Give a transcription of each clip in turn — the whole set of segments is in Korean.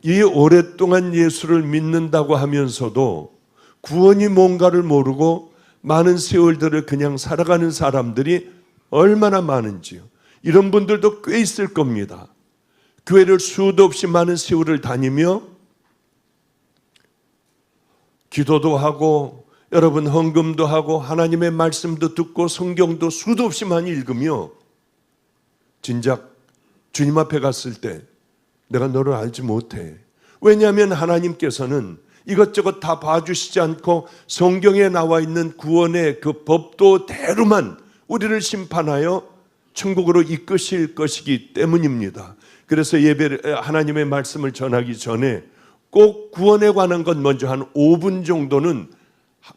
이 오랫동안 예수를 믿는다고 하면서도 구원이 뭔가를 모르고 많은 세월들을 그냥 살아가는 사람들이 얼마나 많은지요. 이런 분들도 꽤 있을 겁니다. 교회를 수도 없이 많은 세월을 다니며 기도도 하고 여러분 헌금도 하고 하나님의 말씀도 듣고 성경도 수도 없이 많이 읽으며 진작 주님 앞에 갔을 때 내가 너를 알지 못해. 왜냐하면 하나님께서는 이것저것 다 봐주시지 않고 성경에 나와 있는 구원의 그 법도대로만 우리를 심판하여 천국으로 이끄실 것이기 때문입니다. 그래서 하나님의 말씀을 전하기 전에 꼭 구원에 관한 것 먼저 한 5분 정도는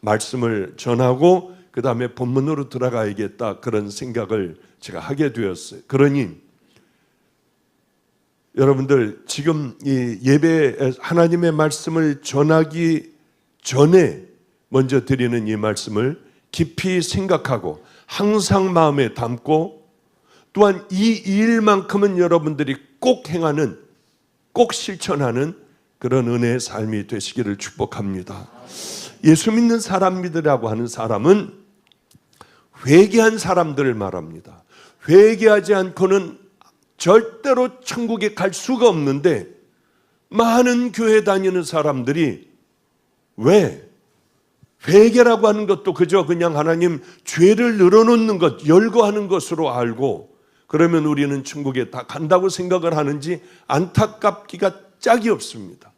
말씀을 전하고 그 다음에 본문으로 들어가야겠다, 그런 생각을 제가 하게 되었어요. 그러니 여러분들 지금 이 예배 하나님의 말씀을 전하기 전에 먼저 드리는 이 말씀을 깊이 생각하고 항상 마음에 담고 또한 이 일만큼은 여러분들이 꼭 행하는, 꼭 실천하는 그런 은혜의 삶이 되시기를 축복합니다. 예수 믿는 사람들이라고 하는 사람은 회개한 사람들을 말합니다. 회개하지 않고는 절대로 천국에 갈 수가 없는데 많은 교회 다니는 사람들이 왜? 회개라고 하는 것도 그저 그냥 하나님 죄를 늘어놓는 것, 열거하는 것으로 알고 그러면 우리는 천국에 다 간다고 생각을 하는지 안타깝기가 짝이 없습니다.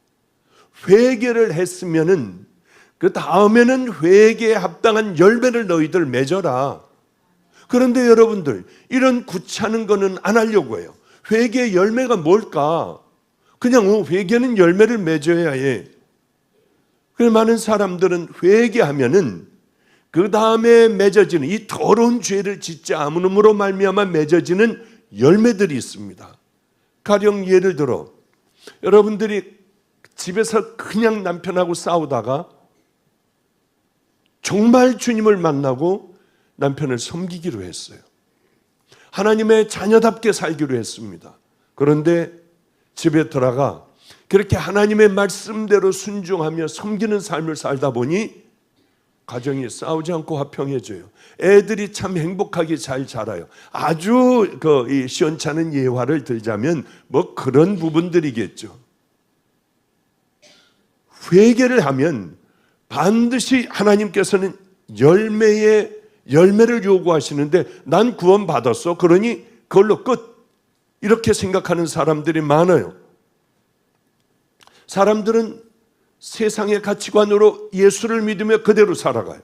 회개를 했으면은 그 다음에는 회개에 합당한 열매를 너희들 맺어라. 그런데 여러분들 이런 구차는 거는 안 하려고 해요. 회개의 열매가 뭘까? 그냥 회개는 열매를 맺어야 해. 그래서 많은 사람들은 회개하면은 그 다음에 맺어지는 이 더러운 죄를 짓지 않음으로 말미암아 맺어지는 열매들이 있습니다. 가령 예를 들어 여러분들이 집에서 그냥 남편하고 싸우다가 정말 주님을 만나고 남편을 섬기기로 했어요. 하나님의 자녀답게 살기로 했습니다. 그런데 집에 들어가 그렇게 하나님의 말씀대로 순종하며 섬기는 삶을 살다 보니 가정이 싸우지 않고 화평해져요. 애들이 참 행복하게 잘 자라요. 아주 시원찮은 예화를 들자면 뭐 그런 부분들이겠죠. 회개를 하면 반드시 하나님께서는 열매를 요구하시는데 난 구원받았어. 그러니 그걸로 끝. 이렇게 생각하는 사람들이 많아요. 사람들은 세상의 가치관으로 예수를 믿으며 그대로 살아가요.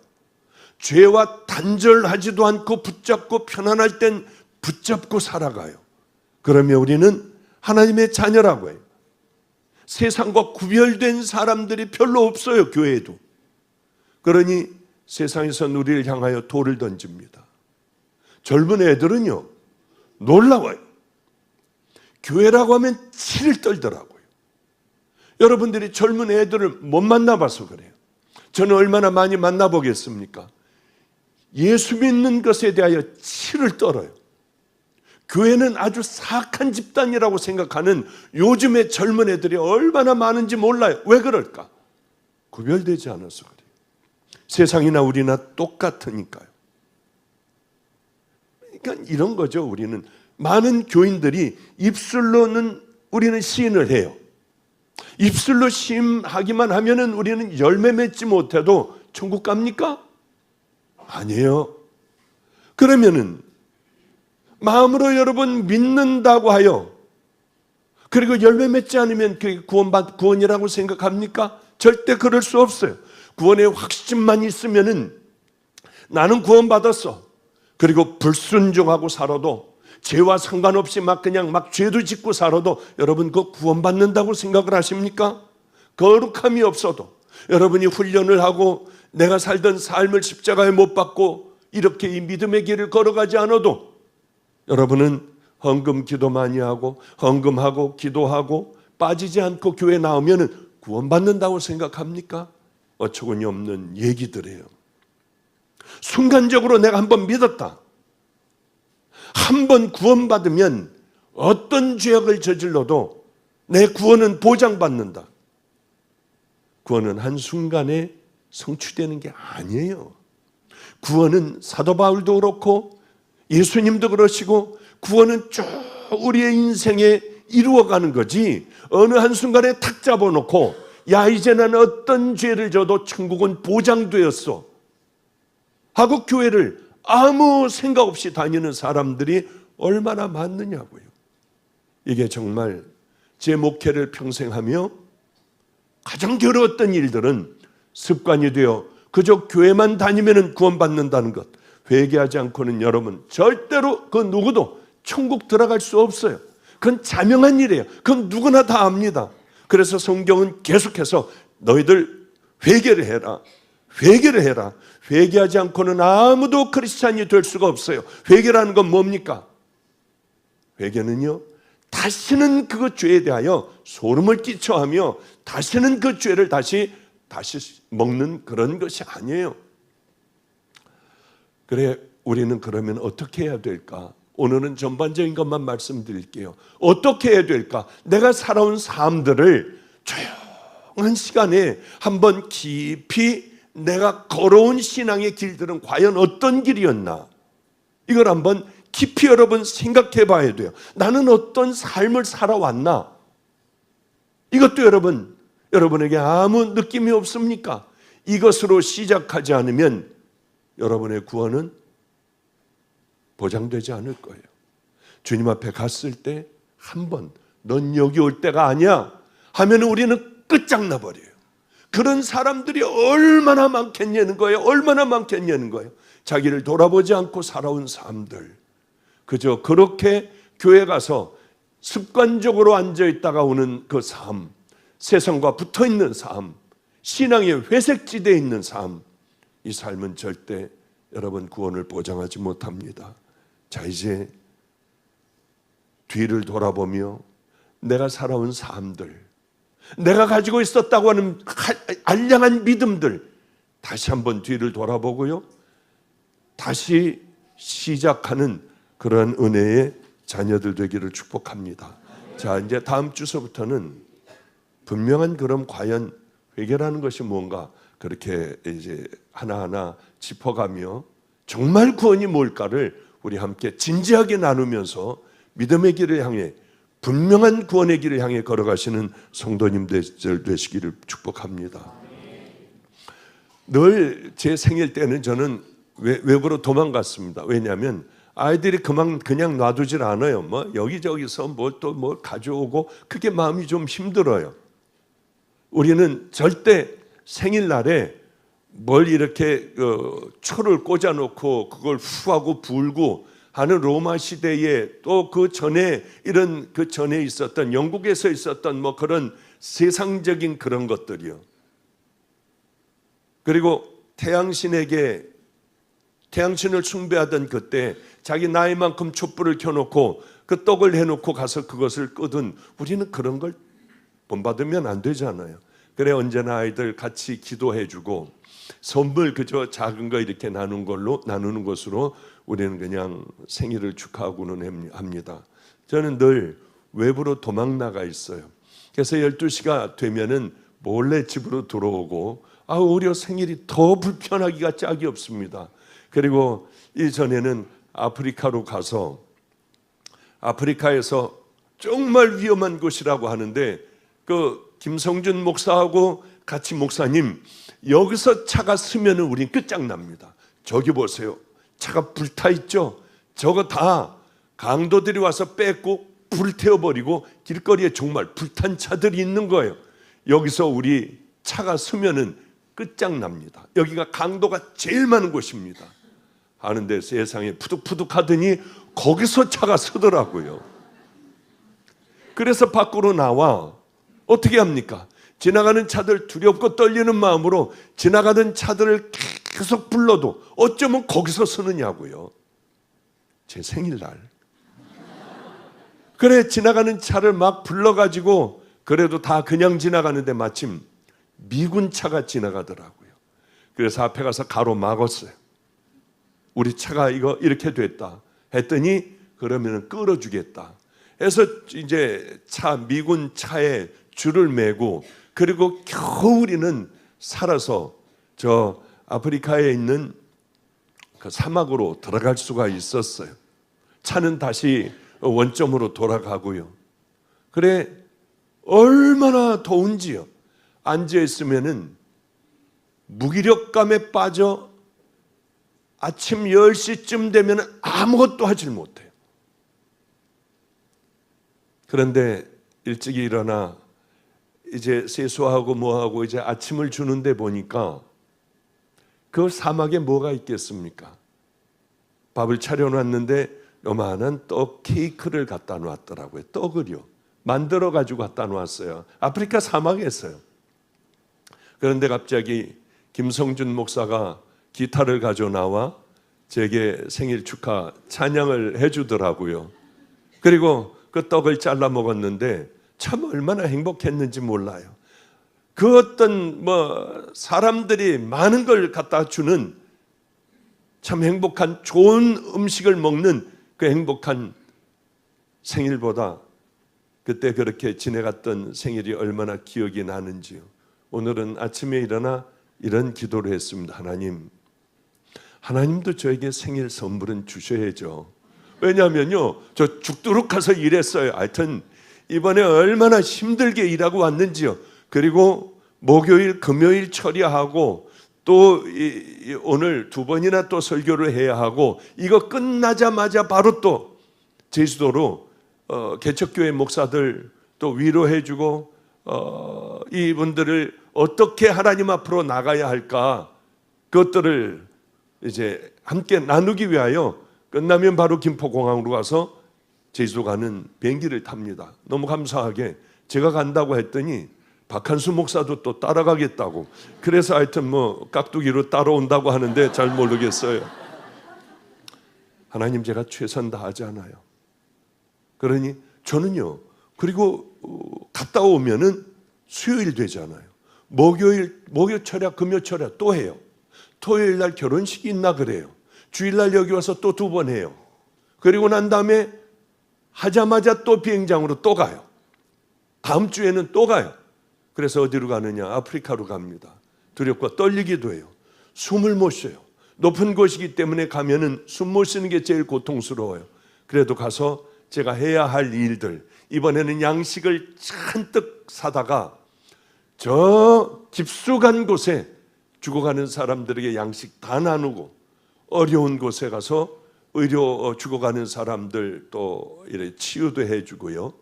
죄와 단절하지도 않고 붙잡고 편안할 땐 붙잡고 살아가요. 그러면 우리는 하나님의 자녀라고 해요. 세상과 구별된 사람들이 별로 없어요, 교회에도. 그러니 세상에서 우리를 향하여 돌을 던집니다. 젊은 애들은요, 놀라워요. 교회라고 하면 치를 떨더라고요. 여러분들이 젊은 애들을 못 만나봐서 그래요. 저는 얼마나 많이 만나보겠습니까? 예수 믿는 것에 대하여 치를 떨어요. 교회는 아주 사악한 집단이라고 생각하는 요즘의 젊은 애들이 얼마나 많은지 몰라요. 왜 그럴까? 구별되지 않아서 그래요. 세상이나 우리나 똑같으니까요. 그러니까 이런 거죠. 우리는 많은 교인들이 입술로는 우리는 시인을 해요. 입술로 시인하기만 하면은 우리는 열매 맺지 못해도 천국 갑니까? 아니에요. 그러면은 마음으로 여러분 믿는다고 하여 그리고 열매 맺지 않으면 그게 구원이라고 생각합니까? 절대 그럴 수 없어요. 구원의 확신만 있으면은 나는 구원받았어. 그리고 불순종하고 살아도 죄와 상관없이 그냥 죄도 짓고 살아도 여러분 그거 구원받는다고 생각을 하십니까? 거룩함이 없어도 여러분이 훈련을 하고 내가 살던 삶을 십자가에 못 박고 이렇게 이 믿음의 길을 걸어가지 않아도 여러분은 헌금 기도 많이 하고 헌금하고 기도하고 빠지지 않고 교회 나오면 구원받는다고 생각합니까? 어처구니 없는 얘기들이에요. 순간적으로 내가 한번 믿었다. 한번 구원받으면 어떤 죄악을 저질러도 내 구원은 보장받는다. 구원은 한순간에 성취되는 게 아니에요. 구원은 사도 바울도 그렇고 예수님도 그러시고 구원은 쭉 우리의 인생에 이루어가는 거지, 어느 한순간에 탁 잡아놓고 야 이제 나는 어떤 죄를 져도 천국은 보장되었어 하고 교회를 아무 생각 없이 다니는 사람들이 얼마나 많느냐고요. 이게 정말 제 목회를 평생 하며 가장 괴로웠던 일들은 습관이 되어 그저 교회만 다니면 구원받는다는 것, 회개하지 않고는 여러분 절대로 그 누구도 천국 들어갈 수 없어요. 그건 자명한 일이에요. 그건 누구나 다 압니다. 그래서 성경은 계속해서 너희들 회개를 해라, 회개를 해라. 회개하지 않고는 아무도 크리스찬이 될 수가 없어요. 회개라는 건 뭡니까? 회개는요, 다시는 그 죄에 대하여 소름을 끼쳐하며 다시는 그 죄를 다시 먹는 그런 것이 아니에요. 그래, 우리는 그러면 어떻게 해야 될까? 오늘은 전반적인 것만 말씀드릴게요. 어떻게 해야 될까? 내가 살아온 삶들을 조용한 시간에 한번 깊이 내가 걸어온 신앙의 길들은 과연 어떤 길이었나? 이걸 한번 깊이 여러분 생각해 봐야 돼요. 나는 어떤 삶을 살아왔나? 이것도 여러분에게 아무 느낌이 없습니까? 이것으로 시작하지 않으면 여러분의 구원은 보장되지 않을 거예요. 주님 앞에 갔을 때 한번 넌 여기 올 때가 아니야 하면 우리는 끝장나 버려요. 그런 사람들이 얼마나 많겠냐는 거예요. 얼마나 많겠냐는 거예요. 자기를 돌아보지 않고 살아온 삶들, 그저 그렇게 교회 가서 습관적으로 앉아있다가 오는 그 삶, 세상과 붙어있는 삶, 신앙의 회색지대에 있는 삶, 이 삶은 절대 여러분 구원을 보장하지 못합니다. 자, 이제 뒤를 돌아보며 내가 살아온 삶들, 내가 가지고 있었다고 하는 알량한 믿음들 다시 한번 뒤를 돌아보고요, 다시 시작하는 그런 은혜의 자녀들 되기를 축복합니다. 자, 이제 다음 주서부터는 분명한 그럼 과연 회개라는 것이 뭔가 그렇게 이제 하나하나 짚어가며 정말 구원이 뭘까를 우리 함께 진지하게 나누면서 믿음의 길을 향해, 분명한 구원의 길을 향해 걸어가시는 성도님들 되시기를 축복합니다. 늘 제 생일 때는 저는 외부로 도망갔습니다. 왜냐하면 아이들이 그냥 놔두질 않아요. 뭐 여기저기서 뭘 또 뭘 가져오고, 그게 마음이 좀 힘들어요. 우리는 절대 생일날에 뭘 이렇게 초를 꽂아놓고 그걸 후하고 불고 하는 로마 시대에, 또 그 전에 이런 그 전에 있었던 영국에서 있었던 뭐 그런 세상적인 그런 것들이요. 그리고 태양신을 숭배하던 그때 자기 나이만큼 촛불을 켜놓고 그 떡을 해놓고 가서 그것을 끄든, 우리는 그런 걸 본받으면 안 되잖아요. 그래, 언제나 아이들 같이 기도해주고 선물 그저 작은 거 이렇게 나누는 것으로 우리는 그냥 생일을 축하하고는 합니다. 저는 늘 외부로 도망 나가 있어요. 그래서 12시가 되면은 몰래 집으로 들어오고, 오히려 생일이 더 불편하기가 짝이 없습니다. 그리고 이전에는 아프리카로 가서, 아프리카에서 정말 위험한 곳이라고 하는데, 그 김성준 목사하고 같이, 목사님 여기서 차가 쓰면 우린 끝장납니다. 저기 보세요, 차가 불타 있죠. 저거 다 강도들이 와서 뺏고 불태워버리고 길거리에 정말 불탄 차들이 있는 거예요. 여기서 우리 차가 쓰면은 끝장납니다. 여기가 강도가 제일 많은 곳입니다 하는데, 세상에 푸득푸득 하더니 거기서 차가 서더라고요. 그래서 밖으로 나와 어떻게 합니까? 지나가는 차들 두렵고 떨리는 마음으로 지나가는 차들을 계속 불러도 어쩌면 거기서 서느냐고요. 제 생일날. 그래, 지나가는 차를 막 불러가지고 그래도 다 그냥 지나가는데 마침 미군 차가 지나가더라고요. 그래서 앞에 가서 가로막았어요. 우리 차가 이거 이렇게 됐다 했더니, 그러면 끌어주겠다. 해서 이제 미군 차에 줄을 매고, 그리고 겨우 우리는 살아서 저 아프리카에 있는 그 사막으로 들어갈 수가 있었어요. 차는 다시 원점으로 돌아가고요. 그래, 얼마나 더운지요. 앉아 있으면은 무기력감에 빠져 아침 10시쯤 되면 아무것도 하질 못해요. 그런데 일찍 일어나 이제 세수하고 뭐하고 이제 아침을 주는데 보니까 그 사막에 뭐가 있겠습니까? 밥을 차려놨는데 요만한 떡 케이크를 갖다 놨더라고요. 떡을요. 만들어 가지고 갖다 놨어요. 아프리카 사막에서요. 그런데 갑자기 김성준 목사가 기타를 가져 나와 제게 생일 축하 찬양을 해주더라고요. 그리고 그 떡을 잘라 먹었는데 참 얼마나 행복했는지 몰라요. 그 어떤 사람들이 많은 걸 갖다 주는 참 행복한 좋은 음식을 먹는 그 행복한 생일보다 그때 그렇게 지내갔던 생일이 얼마나 기억이 나는지요. 오늘은 아침에 일어나 이런 기도를 했습니다. 하나님도 저에게 생일 선물은 주셔야죠. 왜냐하면요, 저 죽도록 가서 일했어요. 하여튼 이번에 얼마나 힘들게 일하고 왔는지요. 그리고 목요일, 금요일 처리하고 또 오늘 2번이나 또 설교를 해야 하고, 이거 끝나자마자 바로 또 제주도로 개척교회 목사들 또 위로해주고 이분들을 어떻게 하나님 앞으로 나가야 할까, 그것들을 이제 함께 나누기 위하여 끝나면 바로 김포공항으로 가서 제주도 가는 비행기를 탑니다. 너무 감사하게 제가 간다고 했더니 박한수 목사도 또 따라가겠다고, 그래서 하여튼 깍두기로 따라온다고 하는데 잘 모르겠어요. 하나님, 제가 최선 다하잖아요. 그러니 저는요, 그리고 갔다 오면은 수요일 되잖아요. 목요일 철야, 금요 철야 또 해요. 토요일 날 결혼식이 있나 그래요. 주일날 여기 와서 또 2번 해요. 그리고 난 다음에 하자마자 또 비행장으로 또 가요. 다음 주에는 또 가요. 그래서 어디로 가느냐? 아프리카로 갑니다. 두렵고 떨리기도 해요. 숨을 못 쉬어요. 높은 곳이기 때문에 가면은 숨 못 쉬는 게 제일 고통스러워요. 그래도 가서 제가 해야 할 일들, 이번에는 양식을 잔뜩 사다가 저 깊숙한 곳에 죽어가는 사람들에게 양식 다 나누고, 어려운 곳에 가서 죽어가는 사람들 또 이렇게 치유도 해주고요.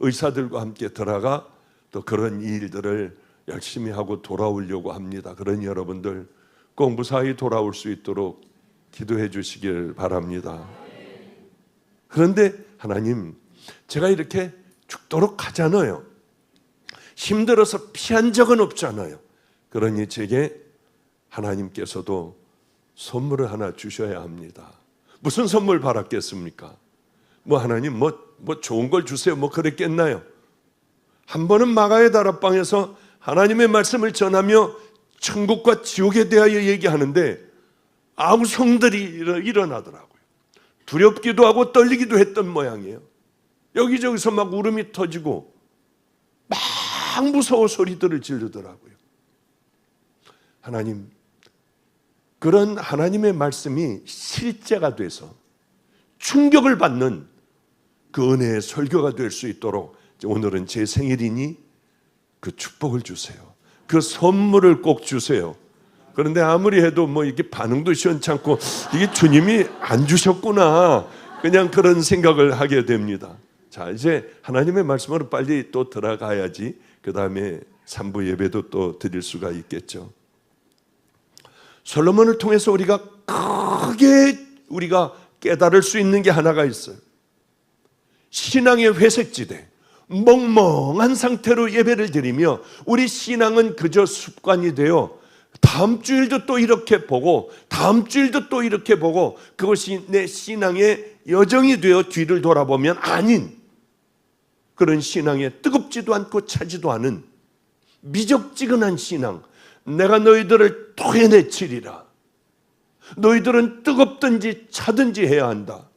의사들과 함께 들어가 또 그런 일들을 열심히 하고 돌아오려고 합니다. 그러니 여러분들 꼭 무사히 돌아올 수 있도록 기도해 주시길 바랍니다. 그런데 하나님, 제가 이렇게 죽도록 하잖아요. 힘들어서 피한 적은 없잖아요. 그러니 제게 하나님께서도 선물을 하나 주셔야 합니다. 무슨 선물 바랐겠습니까? 하나님 좋은 걸 주세요 그랬겠나요? 한 번은 마가의 다락방에서 하나님의 말씀을 전하며 천국과 지옥에 대하여 얘기하는데 아무 성들이 일어나더라고요. 두렵기도 하고 떨리기도 했던 모양이에요. 여기저기서 막 울음이 터지고 막 무서운 소리들을 지르더라고요. 하나님, 그런 하나님의 말씀이 실제가 돼서 충격을 받는 그 은혜의 설교가 될 수 있도록 오늘은 제 생일이니 그 축복을 주세요. 그 선물을 꼭 주세요. 그런데 아무리 해도 이게 반응도 시원찮고 이게 주님이 안 주셨구나, 그냥 그런 생각을 하게 됩니다. 자, 이제 하나님의 말씀으로 빨리 또 들어가야지 그 다음에 3부 예배도 또 드릴 수가 있겠죠. 솔로몬을 통해서 우리가 크게 깨달을 수 있는 게 하나가 있어요. 신앙의 회색지대, 멍멍한 상태로 예배를 드리며 우리 신앙은 그저 습관이 되어 다음 주일도 또 이렇게 보고 다음 주일도 또 이렇게 보고, 그것이 내 신앙의 여정이 되어 뒤를 돌아보면 아닌 그런 신앙에 뜨겁지도 않고 차지도 않은 미적지근한 신앙. 내가 너희들을 토해내치리라. 너희들은 뜨겁든지 차든지 해야 한다.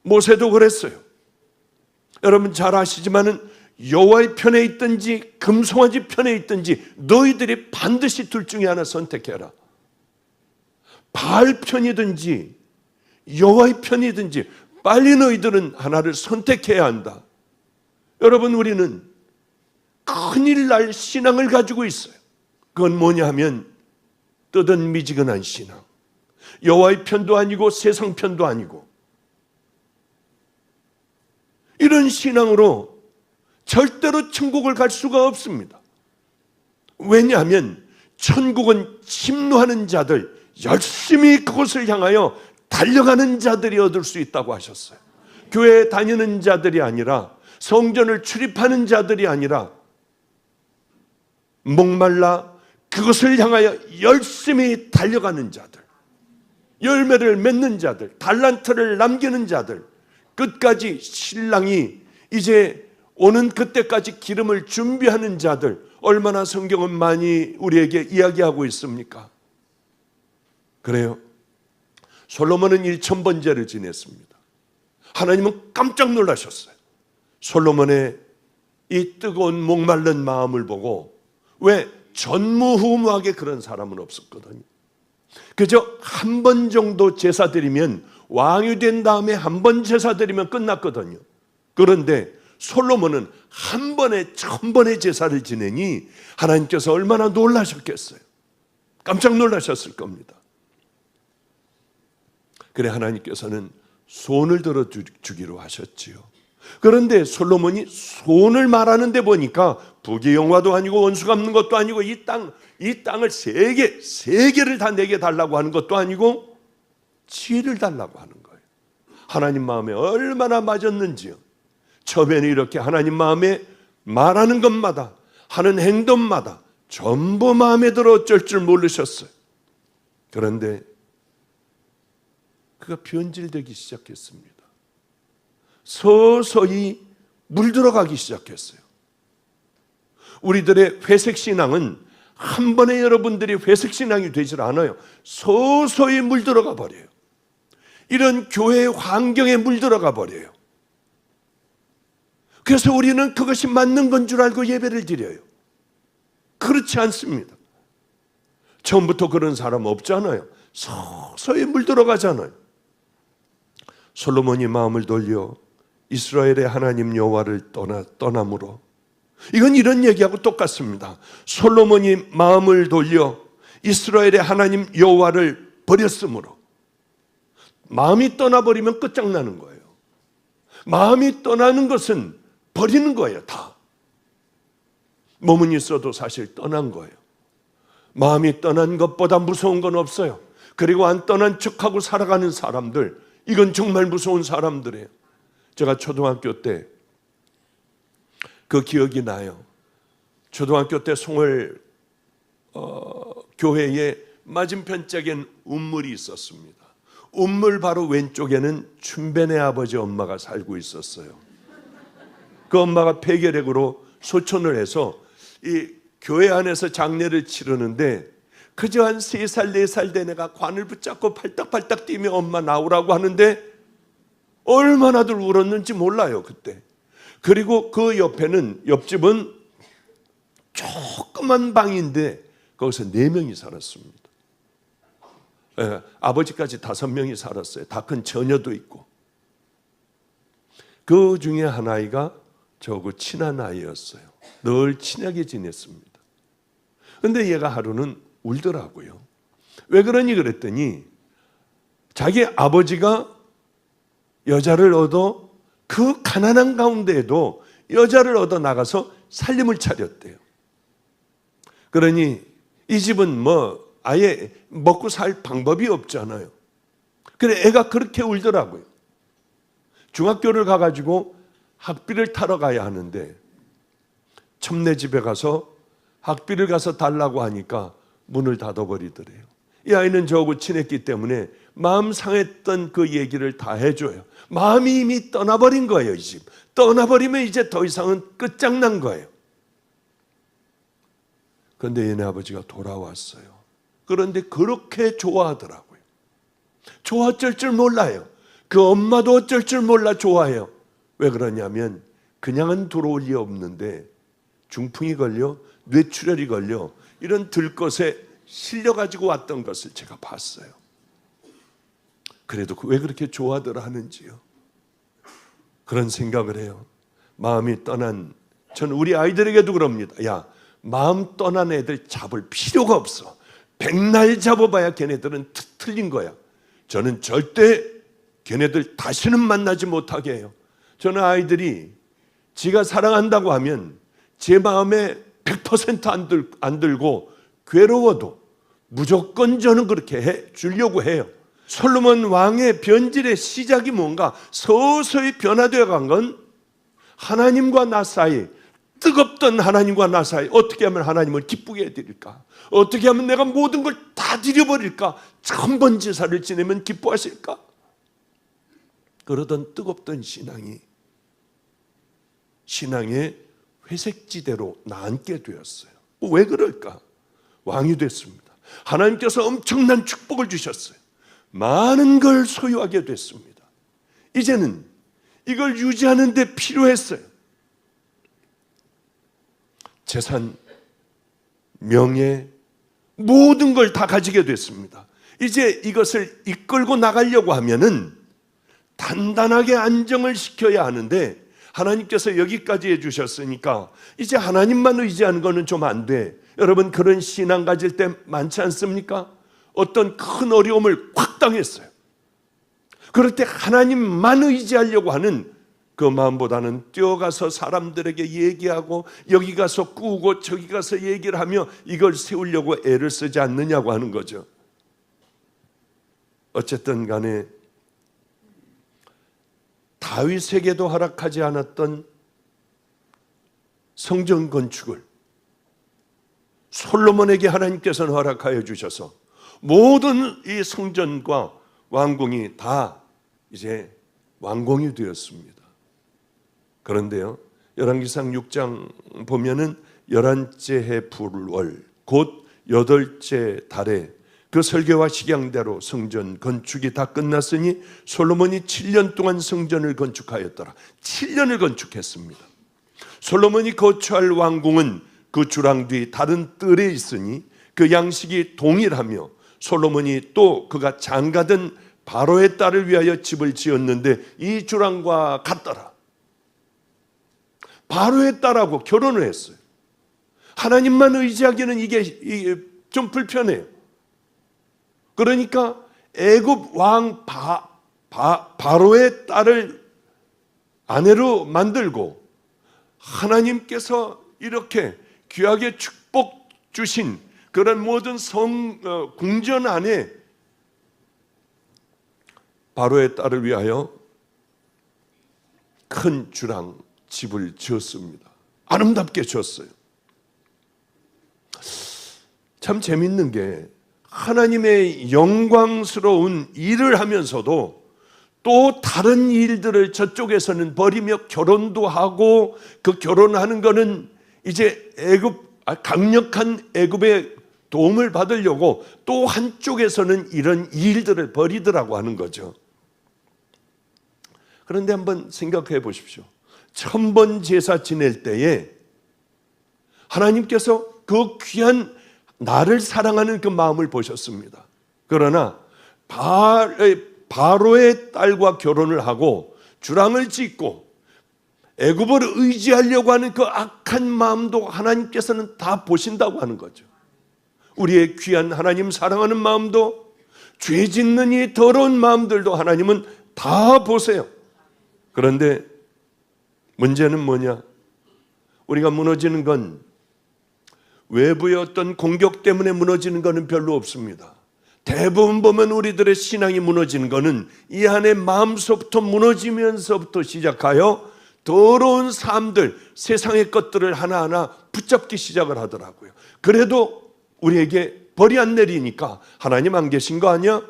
모세도 그랬어요. 여러분 잘 아시지만은 여호와의 편에 있든지 금송아지 편에 있든지 너희들이 반드시 둘 중에 하나 선택해라. 바알 편이든지 여호와의 편이든지 빨리 너희들은 하나를 선택해야 한다. 여러분 우리는 큰일 날 신앙을 가지고 있어요. 그건 뭐냐 하면 뜨뜻미지근한 신앙. 여호와의 편도 아니고 세상 편도 아니고 이런 신앙으로 절대로 천국을 갈 수가 없습니다. 왜냐하면 천국은 침노하는 자들, 열심히 그곳을 향하여 달려가는 자들이 얻을 수 있다고 하셨어요. 교회에 다니는 자들이 아니라 성전을 출입하는 자들이 아니라 목말라 그것을 향하여 열심히 달려가는 자들, 열매를 맺는 자들, 달란트를 남기는 자들, 끝까지 신랑이 이제 오는 그때까지 기름을 준비하는 자들, 얼마나 성경은 많이 우리에게 이야기하고 있습니까? 그래요. 솔로몬은 1000번제를 지냈습니다. 하나님은 깜짝 놀라셨어요. 솔로몬의 이 뜨거운 목마른 마음을 보고. 왜? 전무후무하게 그런 사람은 없었거든요. 그저 한 번 정도 제사 드리면, 왕이 된 다음에 한 번 제사 드리면 끝났거든요. 그런데 솔로몬은 한 번에 1000번의 제사를 지내니 하나님께서 얼마나 놀라셨겠어요. 깜짝 놀라셨을 겁니다. 그래 하나님께서는 손을 들어 주기로 하셨지요. 그런데 솔로몬이 손을 말하는데 보니까 부귀영화도 아니고 원수 갚는 것도 아니고 이 땅을 세 개를 다 내게 달라고 하는 것도 아니고 지혜를 달라고 하는 거예요. 하나님 마음에 얼마나 맞았는지요. 처음에는 이렇게 하나님 마음에 말하는 것마다 하는 행동마다 전부 마음에 들어 어쩔 줄 모르셨어요. 그런데 그가 변질되기 시작했습니다. 서서히 물들어가기 시작했어요. 우리들의 회색신앙은 한 번에 여러분들이 회색신앙이 되질 않아요. 서서히 물들어가 버려요. 이런 교회의 환경에 물들어가 버려요. 그래서 우리는 그것이 맞는 건 줄 알고 예배를 드려요. 그렇지 않습니다. 처음부터 그런 사람 없잖아요. 서서히 물들어가잖아요. 솔로몬이 마음을 돌려 이스라엘의 하나님 여호와를 떠남으로, 이건 이런 얘기하고 똑같습니다. 솔로몬이 마음을 돌려 이스라엘의 하나님 여호와를 버렸으므로, 마음이 떠나버리면 끝장나는 거예요. 마음이 떠나는 것은 버리는 거예요. 다 몸은 있어도 사실 떠난 거예요. 마음이 떠난 것보다 무서운 건 없어요. 그리고 안 떠난 척하고 살아가는 사람들, 이건 정말 무서운 사람들이에요. 제가 초등학교 때 그 기억이 나요. 초등학교 때 송월 교회에 맞은편 짝엔 운물이 있었습니다. 운물 바로 왼쪽에는 춘배네 아버지 엄마가 살고 있었어요. 그 엄마가 폐결핵으로 소천을 해서 이 교회 안에서 장례를 치르는데 그저 한 3살, 4살 된 애가 관을 붙잡고 팔딱팔딱 뛰며 엄마 나오라고 하는데 얼마나들 울었는지 몰라요, 그때. 그리고 그 옆집은 조그만 방인데 거기서 4명이 살았습니다. 아버지까지 5명이 살았어요. 다 큰 처녀도 있고. 그 중에 한 아이가 저하고 친한 아이였어요. 늘 친하게 지냈습니다. 그런데 얘가 하루는 울더라고요. 왜 그러니 그랬더니 자기 아버지가 여자를 얻어, 그 가난한 가운데에도 여자를 얻어 나가서 살림을 차렸대요. 그러니 이 집은 아예 먹고 살 방법이 없잖아요. 그래 애가 그렇게 울더라고요. 중학교를 가가지고 학비를 타러 가야 하는데 첨네 집에 가서 학비를 가서 달라고 하니까 문을 닫아버리더래요. 이 아이는 저하고 친했기 때문에 마음 상했던 그 얘기를 다 해줘요. 마음이 이미 떠나버린 거예요. 이 집 떠나버리면 이제 더 이상은 끝장난 거예요. 그런데 얘네 아버지가 돌아왔어요. 그런데 그렇게 좋아하더라고요. 좋아할 줄 몰라요. 그 엄마도 어쩔 줄 몰라 좋아해요. 왜 그러냐면 그냥은 들어올 리 없는데 중풍이 걸려 뇌출혈이 걸려 이런 들것에 실려가지고 왔던 것을 제가 봤어요. 그래도 왜 그렇게 좋아들 하는지요. 그런 생각을 해요. 마음이 떠난, 저는 우리 아이들에게도 그럽니다. 야, 마음 떠난 애들 잡을 필요가 없어. 백날 잡아봐야 걔네들은 틀린 거야. 저는 절대 걔네들 다시는 만나지 못하게 해요. 저는 아이들이 지가 사랑한다고 하면 제 마음에 100% 안 들고 괴로워도 무조건 저는 그렇게 해 주려고 해요. 솔로몬 왕의 변질의 시작이 뭔가 서서히 변화되어 간 건 하나님과 나 사이, 뜨겁던 하나님과 나 사이, 어떻게 하면 하나님을 기쁘게 해드릴까? 어떻게 하면 내가 모든 걸 다 드려버릴까? 천번 제사를 지내면 기뻐하실까? 그러던 뜨겁던 신앙의 회색지대로 나앉게 되었어요. 왜 그럴까? 왕이 됐습니다. 하나님께서 엄청난 축복을 주셨어요. 많은 걸 소유하게 됐습니다. 이제는 이걸 유지하는 데 필요했어요. 재산, 명예, 모든 걸 다 가지게 됐습니다. 이제 이것을 이끌고 나가려고 하면은 단단하게 안정을 시켜야 하는데 하나님께서 여기까지 해주셨으니까 이제 하나님만 의지하는 거는 좀 안 돼. 여러분 그런 신앙 가질 때 많지 않습니까? 어떤 큰 어려움을 확 당했어요. 그럴 때 하나님만 의지하려고 하는 그 마음보다는 뛰어가서 사람들에게 얘기하고 여기 가서 꾸고 저기 가서 얘기를 하며 이걸 세우려고 애를 쓰지 않느냐고 하는 거죠. 어쨌든 간에 다윗에게도 허락하지 않았던 성전 건축을 솔로몬에게 하나님께서는 허락하여 주셔서 모든 이 성전과 왕궁이 다 이제 완공이 되었습니다. 그런데요, 열왕기상 6장 보면은 11째 해 불월 곧 8째 달에 그 설계와 식양대로 성전 건축이 다 끝났으니 솔로몬이 7년 동안 성전을 건축하였더라. 7년을 건축했습니다. 솔로몬이 거처할 왕궁은 그 주랑 뒤 다른 뜰에 있으니 그 양식이 동일하며 솔로몬이 또 그가 장가든 바로의 딸을 위하여 집을 지었는데 이 주랑과 같더라. 바로의 딸하고 결혼을 했어요. 하나님만 의지하기는 이게 좀 불편해요. 그러니까 애굽 왕 바로의 딸을 아내로 만들고 하나님께서 이렇게 귀하게 축복 주신 그런 모든 궁전 안에 바로의 딸을 위하여 큰 주랑 집을 지었습니다. 아름답게 지었어요. 참 재밌는 게 하나님의 영광스러운 일을 하면서도 또 다른 일들을 저쪽에서는 벌이며 결혼도 하고 그 결혼하는 거는 이제 강력한 애굽의 도움을 받으려고 또 한쪽에서는 이런 일들을 벌이더라고 하는 거죠. 그런데 한번 생각해 보십시오. 1000번 제사 지낼 때에 하나님께서 그 귀한 나를 사랑하는 그 마음을 보셨습니다. 그러나 바로의 딸과 결혼을 하고 주랑을 짓고 애굽을 의지하려고 하는 그 악한 마음도 하나님께서는 다 보신다고 하는 거죠. 우리의 귀한 하나님 사랑하는 마음도 죄 짓는 이 더러운 마음들도 하나님은 다 보세요. 그런데 문제는 뭐냐? 우리가 무너지는 건 외부의 어떤 공격 때문에 무너지는 것은 별로 없습니다. 대부분 보면 우리들의 신앙이 무너지는 것은 이 안에 마음속부터 무너지면서부터 시작하여 더러운 삶들, 세상의 것들을 하나하나 붙잡기 시작을 하더라고요. 그래도 우리에게 벌이 안 내리니까 하나님 안 계신 거 아니야?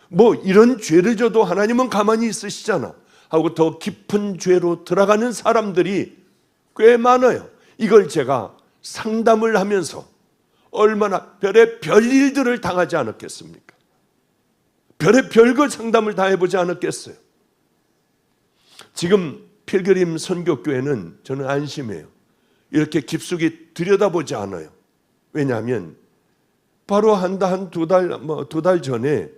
뭐 이런 죄를 져도 하나님은 가만히 있으시잖아 하고 더 깊은 죄로 들어가는 사람들이 꽤 많아요. 이걸 제가 상담을 하면서 얼마나 별의 별일들을 당하지 않았겠습니까? 별의별 상담을 다 해보지 않았겠어요. 지금 필그림 선교교회는 저는 안심해요. 이렇게 깊숙이 들여다보지 않아요. 왜냐하면 바로 한 두 달 전에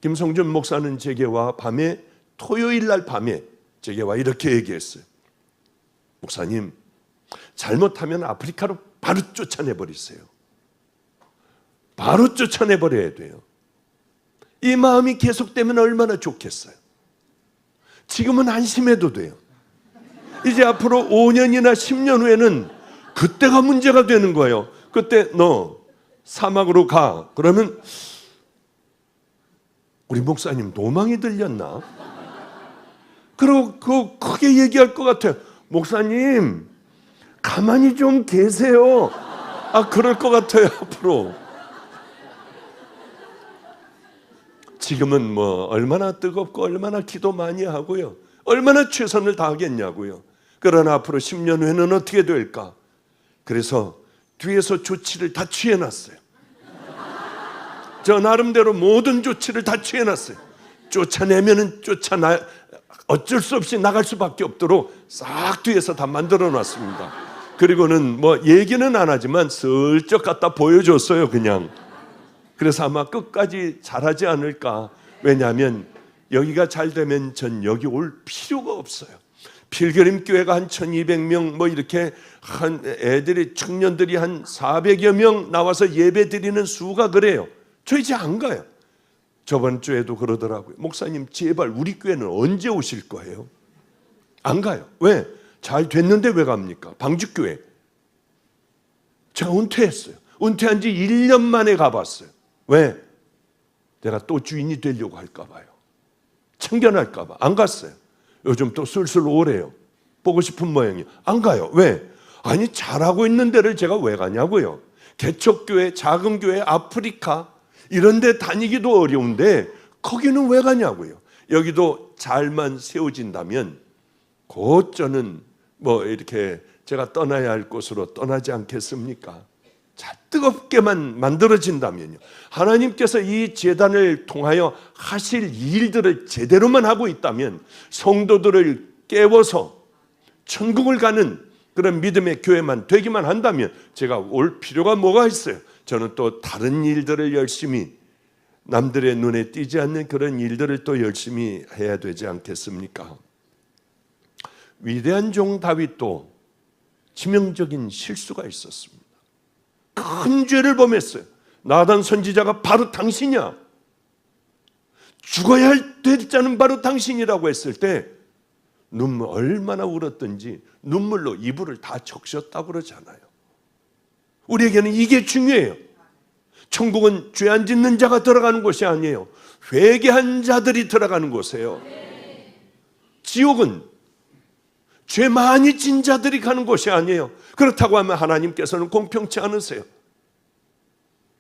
김성준 목사는 제게와 밤에, 토요일 날 밤에 제게와 이렇게 얘기했어요. 목사님, 잘못하면 아프리카로 바로 쫓아내버리세요. 바로 쫓아내버려야 돼요. 이 마음이 계속되면 얼마나 좋겠어요. 지금은 안심해도 돼요. 이제 앞으로 5년이나 10년 후에는 그때가 문제가 되는 거예요. 그때 너 사막으로 가. 그러면 우리 목사님 도망이 들렸나? 그리고 그 크게 얘기할 것 같아요. 목사님 가만히 좀 계세요. 그럴 것 같아요. 앞으로. 지금은 얼마나 뜨겁고 얼마나 기도 많이 하고요. 얼마나 최선을 다하겠냐고요. 그러나 앞으로 10년 후에는 어떻게 될까? 그래서 뒤에서 조치를 다 취해놨어요. 저 나름대로 모든 조치를 다 취해놨어요. 쫓아내면은 어쩔 수 없이 나갈 수밖에 없도록 싹 뒤에서 다 만들어놨습니다. 그리고는 얘기는 안 하지만 슬쩍 갖다 보여줬어요. 그냥. 그래서 아마 끝까지 잘하지 않을까. 왜냐하면 여기가 잘 되면 전 여기 올 필요가 없어요. 필그림 교회가 한 1200명 이렇게 한 애들이 청년들이 한 400여 명 나와서 예배 드리는 수가 그래요. 저 이제 안 가요. 저번 주에도 그러더라고요. 목사님 제발 우리 교회는 언제 오실 거예요? 안 가요. 왜? 잘 됐는데 왜 갑니까? 방직교회. 제가 은퇴했어요. 은퇴한 지 1년 만에 가봤어요. 왜? 내가 또 주인이 되려고 할까 봐요. 참견할까 봐. 안 갔어요. 요즘 또 슬슬 오래요. 보고 싶은 모양이에요. 안 가요. 왜? 아니 잘하고 있는 데를 제가 왜 가냐고요. 개척교회, 작은 교회, 아프리카 이런 데 다니기도 어려운데 거기는 왜 가냐고요. 여기도 잘만 세워진다면 곧 저는 이렇게 제가 떠나야 할 곳으로 떠나지 않겠습니까? 자, 뜨겁게만 만들어진다면요. 하나님께서 이 재단을 통하여 하실 일들을 제대로만 하고 있다면, 성도들을 깨워서 천국을 가는 그런 믿음의 교회만 되기만 한다면 제가 올 필요가 뭐가 있어요? 저는 또 다른 일들을 열심히, 남들의 눈에 띄지 않는 그런 일들을 또 열심히 해야 되지 않겠습니까? 위대한 종 다윗도 치명적인 실수가 있었습니다. 큰 죄를 범했어요. 나단 선지자가 바로 당신이야, 죽어야 될 자는 바로 당신이라고 했을 때 눈물 얼마나 울었던지 눈물로 이불을 다 적셨다고 그러잖아요. 우리에게는 이게 중요해요. 천국은 죄 안 짓는 자가 들어가는 곳이 아니에요. 회개한 자들이 들어가는 곳이에요. 지옥은 죄 많이 진 자들이 가는 곳이 아니에요. 그렇다고 하면 하나님께서는 공평치 않으세요.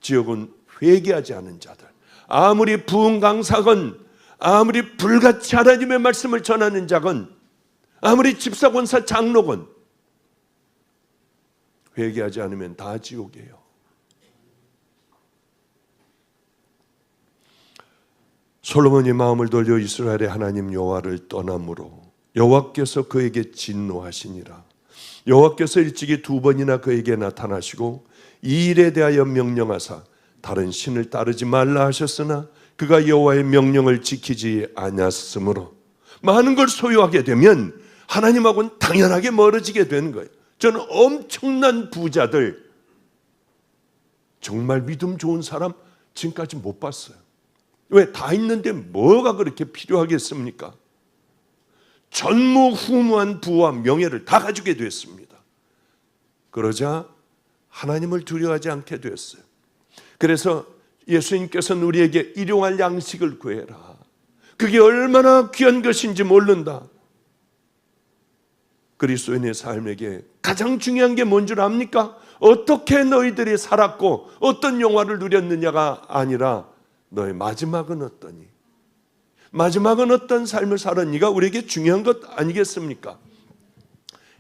지옥은 회개하지 않은 자들, 아무리 부흥 강사건, 아무리 불같이 하나님의 말씀을 전하는 자건, 아무리 집사권사 장로건, 회개하지 않으면 다 지옥이에요. 솔로몬이 마음을 돌려 이스라엘의 하나님 여호와를 떠남으로 여호와께서 그에게 진노하시니라. 여호와께서 일찍이 2번이나 그에게 나타나시고 이 일에 대하여 명령하사 다른 신을 따르지 말라 하셨으나 그가 여호와의 명령을 지키지 아니하였으므로 많은 걸 소유하게 되면 하나님하고는 당연하게 멀어지게 되는 거예요. 저는 엄청난 부자들, 정말 믿음 좋은 사람 지금까지 못 봤어요. 왜? 다 있는데 뭐가 그렇게 필요하겠습니까? 전무후무한 부와 명예를 다 가지게 됐습니다. 그러자 하나님을 두려워하지 않게 되었어요. 그래서 예수님께서는 우리에게 일용할 양식을 구해라. 그게 얼마나 귀한 것인지 모른다. 그리스도인의 삶에게 가장 중요한 게 뭔 줄 압니까? 어떻게 너희들이 살았고 어떤 영화를 누렸느냐가 아니라 너의 마지막은 어떠니? 마지막은 어떤 삶을 살았니가 우리에게 중요한 것 아니겠습니까?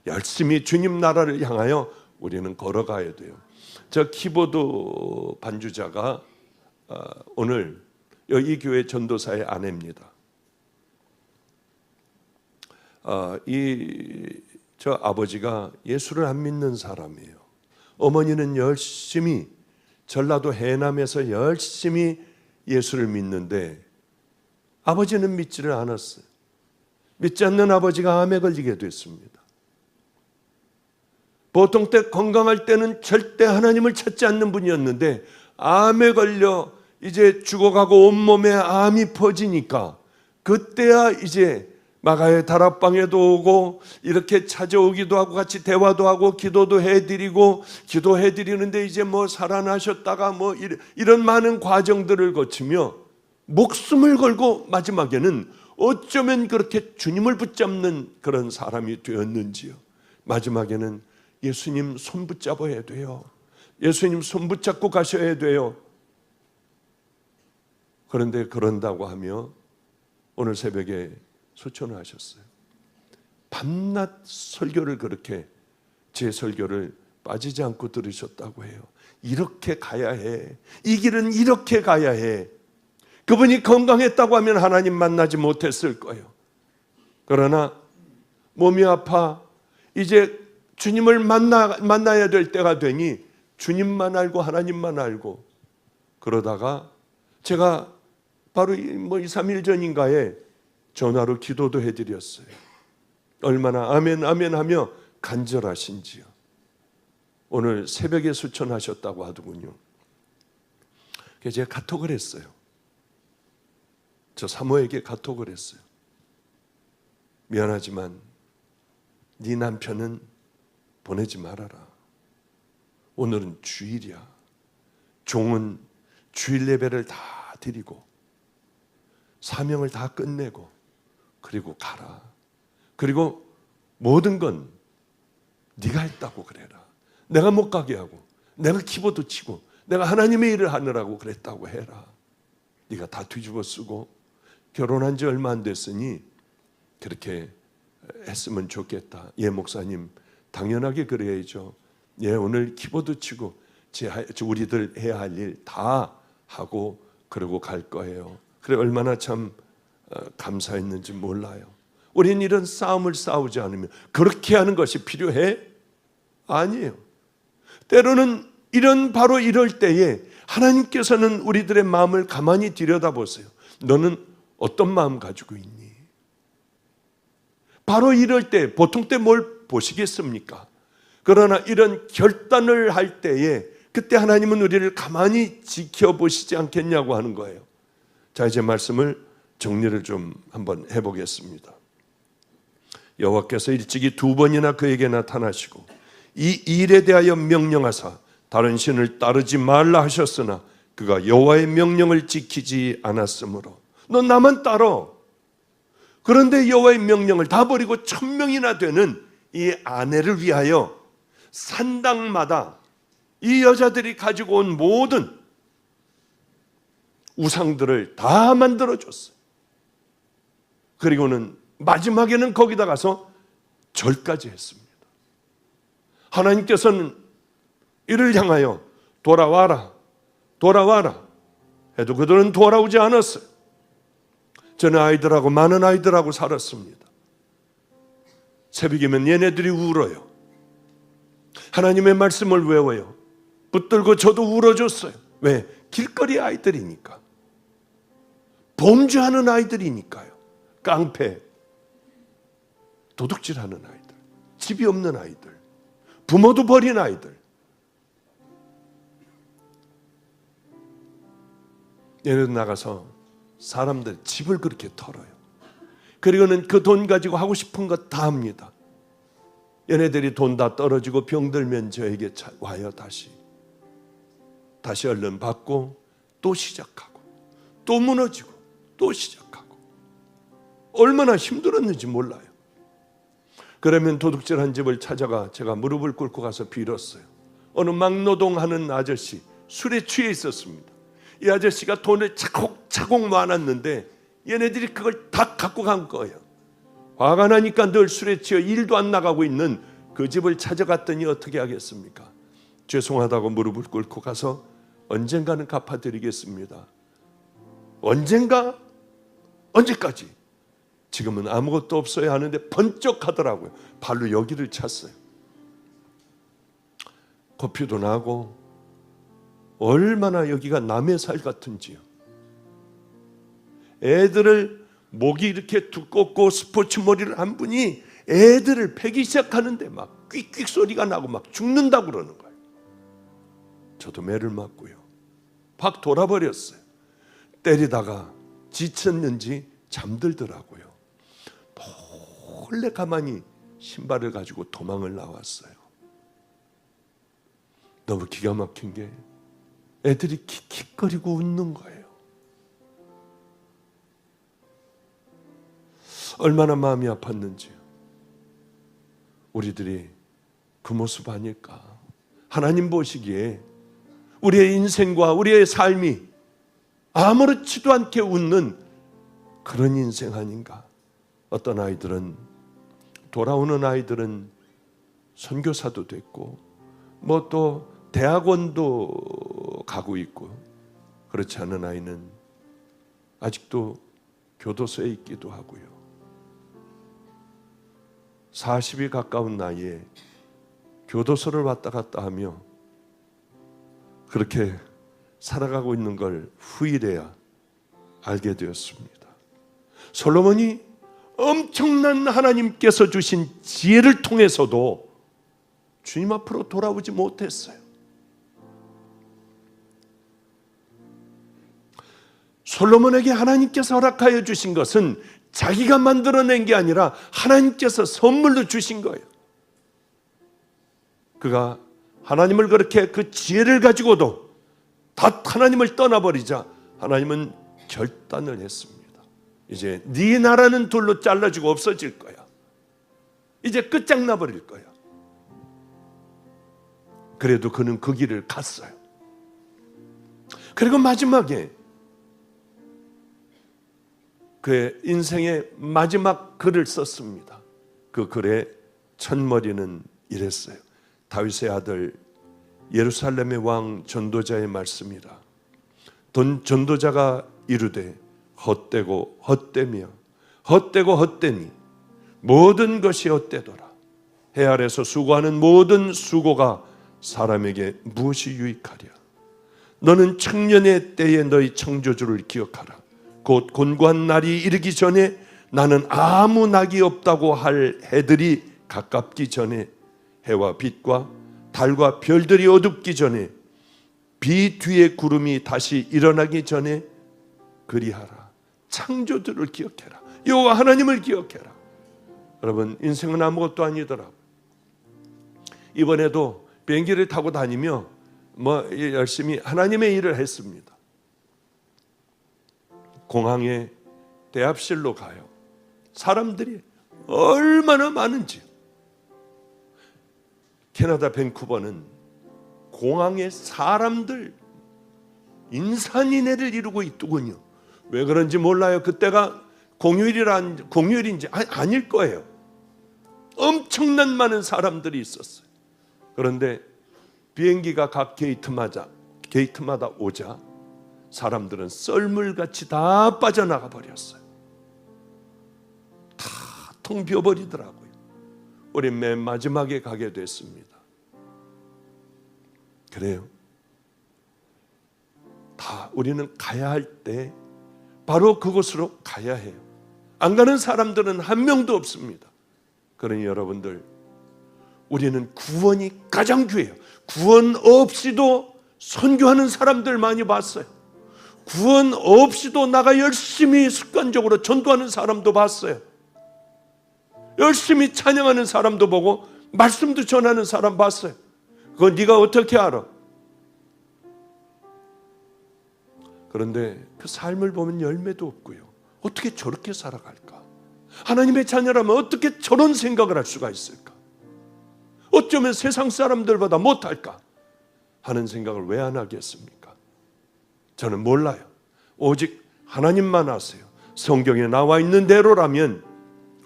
열심히 주님 나라를 향하여 우리는 걸어가야 돼요. 저 키보드 반주자가 오늘 이 교회 전도사의 아내입니다. 저 아버지가 예수를 안 믿는 사람이에요. 어머니는 열심히 전라도 해남에서 열심히 예수를 믿는데 아버지는 믿지를 않았어요. 믿지 않는 아버지가 암에 걸리게 됐습니다. 보통 때 건강할 때는 절대 하나님을 찾지 않는 분이었는데 암에 걸려 이제 죽어가고 온몸에 암이 퍼지니까 그때야 이제 마가의 다락방에도 오고 이렇게 찾아오기도 하고 같이 대화도 하고 기도도 해드리고 기도해드리는데 이제 뭐 살아나셨다가 뭐 이런 많은 과정들을 거치며 목숨을 걸고 마지막에는 어쩌면 그렇게 주님을 붙잡는 그런 사람이 되었는지요. 마지막에는 예수님 손 붙잡아야 돼요. 예수님 손 붙잡고 가셔야 돼요. 그런데 그런다고 하며 오늘 새벽에 소천을 하셨어요. 밤낮 설교를 그렇게 제 설교를 빠지지 않고 들으셨다고 해요. 이렇게 가야 해. 이 길은 이렇게 가야 해. 그분이 건강했다고 하면 하나님 만나지 못했을 거예요. 그러나 몸이 아파 이제 주님을 만나야 될 때가 되니 주님만 알고 하나님만 알고 그러다가 제가 바로 2, 3일 전인가에 전화로 기도도 해드렸어요. 얼마나 아멘 아멘 하며 간절하신지요. 오늘 새벽에 수천하셨다고 하더군요. 그래서 제가 카톡을 했어요. 저 사모에게 카톡을 했어요. 미안하지만 네 남편은 보내지 말아라. 오늘은 주일이야. 종은 주일 예배를 다 드리고 사명을 다 끝내고 그리고 가라. 그리고 모든 건 네가 했다고 그래라. 내가 못 가게 하고 내가 키보드 치고 내가 하나님의 일을 하느라고 그랬다고 해라. 네가 다 뒤집어 쓰고 결혼한 지 얼마 안 됐으니 그렇게 했으면 좋겠다. 예 목사님 당연하게 그래야죠. 예 오늘 키보드 치고 우리들 해야 할 일 다 하고 그러고 갈 거예요. 그래 얼마나 참 감사했는지 몰라요. 우리는 이런 싸움을 싸우지 않으면 그렇게 하는 것이 필요해? 아니에요. 때로는 바로 이럴 때에 하나님께서는 우리들의 마음을 가만히 들여다보세요. 너는 어떤 마음 가지고 있니? 바로 이럴 때 보통 때 뭘 보시겠습니까? 그러나 이런 결단을 할 때에 그때 하나님은 우리를 가만히 지켜보시지 않겠냐고 하는 거예요. 자 이제 말씀을 정리를 좀 한번 해보겠습니다. 여호와께서 일찍이 2번이나 그에게 나타나시고 이 일에 대하여 명령하사 다른 신을 따르지 말라 하셨으나 그가 여호와의 명령을 지키지 않았으므로 너 나만 따라. 그런데 여호와의 명령을 다 버리고 1000명이나 되는 이 아내를 위하여 산당마다 이 여자들이 가지고 온 모든 우상들을 다 만들어줬어요. 그리고는 마지막에는 거기다 가서 절까지 했습니다. 하나님께서는 이를 향하여 돌아와라 돌아와라 해도 그들은 돌아오지 않았어요. 저는 아이들하고 많은 아이들하고 살았습니다. 새벽이면 얘네들이 울어요. 하나님의 말씀을 외워요. 붙들고 저도 울어줬어요. 왜? 길거리 아이들이니까. 범죄하는 아이들이니까요. 깡패, 도둑질하는 아이들, 집이 없는 아이들, 부모도 버린 아이들. 얘네들 나가서 사람들 집을 그렇게 털어요. 그리고는 그 돈 가지고 하고 싶은 것 다 합니다. 얘네들이 돈 다 떨어지고 병들면 저에게 와요. 다시 얼른 받고 또 시작하고 또 무너지고 또 시작하고 얼마나 힘들었는지 몰라요. 그러면 도둑질한 집을 찾아가 제가 무릎을 꿇고 가서 빌었어요. 어느 막노동하는 아저씨 술에 취해 있었습니다. 이 아저씨가 돈을 차곡차곡 모아놨는데 얘네들이 그걸 다 갖고 간 거예요. 화가 나니까 늘 술에 취해 일도 안 나가고 있는 그 집을 찾아갔더니 어떻게 하겠습니까? 죄송하다고 무릎을 꿇고 가서 언젠가는 갚아드리겠습니다. 언젠가 언제까지? 지금은 아무것도 없어야 하는데 번쩍하더라고요. 발로 여기를 찼어요. 코피도 나고 얼마나 여기가 남의 살 같은지요. 애들을 목이 이렇게 두껍고 스포츠 머리를 한 분이 애들을 패기 시작하는데 막 quick 소리가 나고 막 죽는다고 그러는 거예요. 저도 매를 맞고요. 팍 돌아버렸어요. 때리다가 지쳤는지 잠들더라고요. 몰래 가만히 신발을 가지고 도망을 나왔어요. 너무 기가 막힌 게 애들이 킥킥거리고 웃는 거예요. 얼마나 마음이 아팠는지요. 우리들이 그 모습 아닐까. 하나님 보시기에 우리의 인생과 우리의 삶이 아무렇지도 않게 웃는 그런 인생 아닌가. 어떤 아이들은, 돌아오는 아이들은 선교사도 됐고 뭐 또 대학원도 가고 있고, 그렇지 않은 아이는 아직도 교도소에 있기도 하고요. 40이 가까운 나이에 교도소를 왔다 갔다 하며 그렇게 살아가고 있는 걸 후일에야 알게 되었습니다. 솔로몬이 엄청난 하나님께서 주신 지혜를 통해서도 주님 앞으로 돌아오지 못했어요. 솔로몬에게 하나님께서 허락하여 주신 것은 자기가 만들어낸 게 아니라 하나님께서 선물로 주신 거예요. 그가 하나님을 그렇게 그 지혜를 가지고도 다 하나님을 떠나버리자 하나님은 결단을 했습니다. 이제 네 나라는 돌로 잘라지고 없어질 거야. 이제 끝장나버릴 거야. 그래도 그는 그 길을 갔어요. 그리고 마지막에 그의 인생의 마지막 글을 썼습니다. 그 글의 첫머리는 이랬어요. 다윗의 아들 예루살렘의 왕 전도자의 말씀이라. 전도자가 이르되 헛되고 헛되며 헛되고 헛되니 모든 것이 헛되더라. 해 아래서 수고하는 모든 수고가 사람에게 무엇이 유익하랴. 너는 청년의 때에 너희 창조주를 기억하라. 곧 곤고한 날이 이르기 전에 나는 아무 낙이 없다고 할 해들이 가깝기 전에, 해와 빛과 달과 별들이 어둡기 전에, 비 뒤에 구름이 다시 일어나기 전에 그리하라. 창조주를 기억해라. 여호와 하나님을 기억해라. 여러분, 인생은 아무것도 아니더라고요. 이번에도 비행기를 타고 다니며 열심히 하나님의 일을 했습니다. 공항에 대합실로 가요. 사람들이 얼마나 많은지. 캐나다 밴쿠버는 공항에 사람들 인산인해를 이루고 있더군요. 왜 그런지 몰라요. 그때가 공휴일인지 아닐 거예요. 엄청난 많은 사람들이 있었어요. 그런데 비행기가 각 게이트마다 오자 사람들은 썰물같이 다 빠져나가 버렸어요. 다 텅 비어버리더라고요. 우리 맨 마지막에 가게 됐습니다. 그래요. 다 우리는 가야 할 때 바로 그곳으로 가야 해요. 안 가는 사람들은 한 명도 없습니다. 그러니 여러분들, 우리는 구원이 가장 귀해요. 구원 없이도 선교하는 사람들 많이 봤어요. 구원 없이도 나가 열심히 습관적으로 전도하는 사람도 봤어요. 열심히 찬양하는 사람도 보고 말씀도 전하는 사람 봤어요. 그거 네가 어떻게 알아? 그런데 그 삶을 보면 열매도 없고요. 어떻게 저렇게 살아갈까? 하나님의 자녀라면 어떻게 저런 생각을 할 수가 있을까? 어쩌면 세상 사람들보다 못할까? 하는 생각을 왜 안 하겠습니까? 저는 몰라요. 오직 하나님만 아세요. 성경에 나와 있는 대로라면,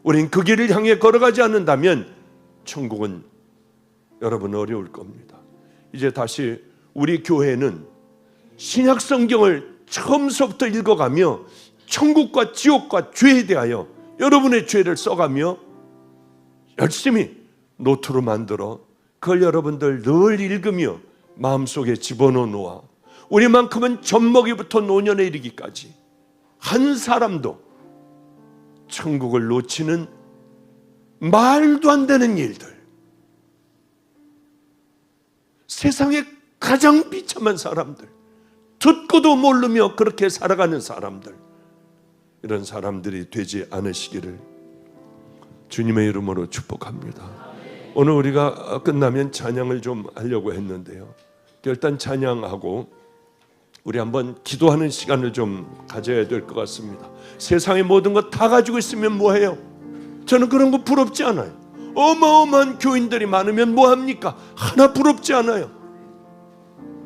우린 그 길을 향해 걸어가지 않는다면 천국은 여러분 어려울 겁니다. 이제 다시 우리 교회는 신약 성경을 처음서부터 읽어가며 천국과 지옥과 죄에 대하여 여러분의 죄를 써가며 열심히 노트로 만들어 그걸 여러분들 늘 읽으며 마음속에 집어넣어 놓아 우리만큼은 젖먹이부터 노년에 이르기까지 한 사람도 천국을 놓치는 말도 안 되는 일들, 세상에 가장 비참한 사람들, 듣고도 모르며 그렇게 살아가는 사람들, 이런 사람들이 되지 않으시기를 주님의 이름으로 축복합니다. 오늘 우리가 끝나면 찬양을 좀 하려고 했는데요, 일단 찬양하고 우리 한번 기도하는 시간을 좀 가져야 될 것 같습니다. 세상의 모든 것 다 가지고 있으면 뭐해요? 저는 그런 거 부럽지 않아요. 어마어마한 교인들이 많으면 뭐합니까? 하나 부럽지 않아요.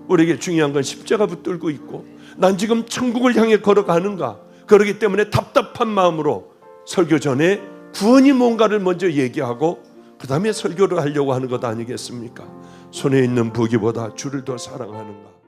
우리에게 중요한 건 십자가 붙들고 있고 난 지금 천국을 향해 걸어가는가, 그렇기 때문에 답답한 마음으로 설교 전에 구원이 뭔가를 먼저 얘기하고 그 다음에 설교를 하려고 하는 것 아니겠습니까? 손에 있는 부귀보다 주를 더 사랑하는가.